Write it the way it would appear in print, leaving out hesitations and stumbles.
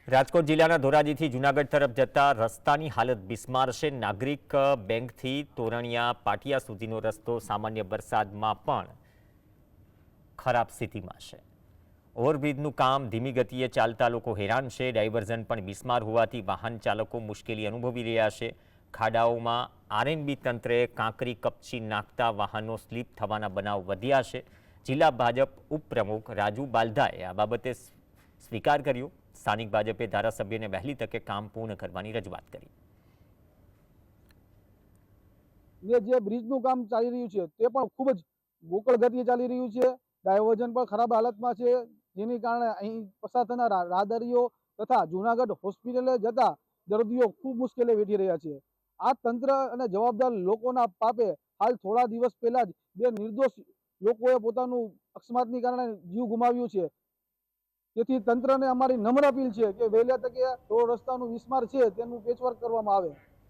રાજકોટ જિલ્લાના ધોરાજીથી જૂનાગઢ તરફ જતા રસ્તાની હાલત બિસ્માર છે। નાગરિક બેંકથી તોરણિયા પાટિયા સુધીનો રસ્તો સામાન્ય વરસાદમાં પણ ખરાબ સ્થિતિમાં છે। ઓવરબ્રિજનું કામ ધીમી ગતિએ ચાલતા લોકો હેરાન છે। ડાયવર્ઝન પણ બિસ્માર હોવાથી વાહન ચાલકો મુશ્કેલી અનુભવી રહ્યા છે। ખાડાઓમાં આરએનબી તંત્રે કાંકરી કપચી નાખતા વાહનો સ્લીપ થવાના બનાવ વધ્યા છે। જિલ્લા ભાજપ ઉપપ્રમુખ રાજુ બાલધાએ આ બાબતે સ્વીકાર કર્યો। સ્થાનિક ભાજપે ધારાસભ્યને વહેલી તકે કામ પૂર્ણ કરવાની રજૂઆત કરી। જે બ્રિજનું કામ ચાલી રહ્યું છે તે પણ ખૂબ જ ગોકળ ગતિએ ચાલી રહ્યું છે। ડાયવર્ઝન પણ ખરાબ હાલતમાં છે, જેની કારણે અહીં પસાર થનાર રાહદારીઓ તથા જૂનાગઢ હોસ્પિટલે જતા દર્દીઓ ખૂબ મુશ્કેલી વેઠી રહ્યા છે। આ તંત્ર અને જવાબદાર લોકોના પાપે હાલ થોડા દિવસ પહેલા જ બે નિર્દોષ લોકોએ પોતાનું અકસ્માતની કારણે જીવ ગુમાવ્યું છે। તેથી તંત્રને અમારી નમ્ર અપીલ છે કે વહેલા તકે રોડ રસ્તાનું વિસ્માર છે તેનું પેચવર્ક કરવામાં આવે।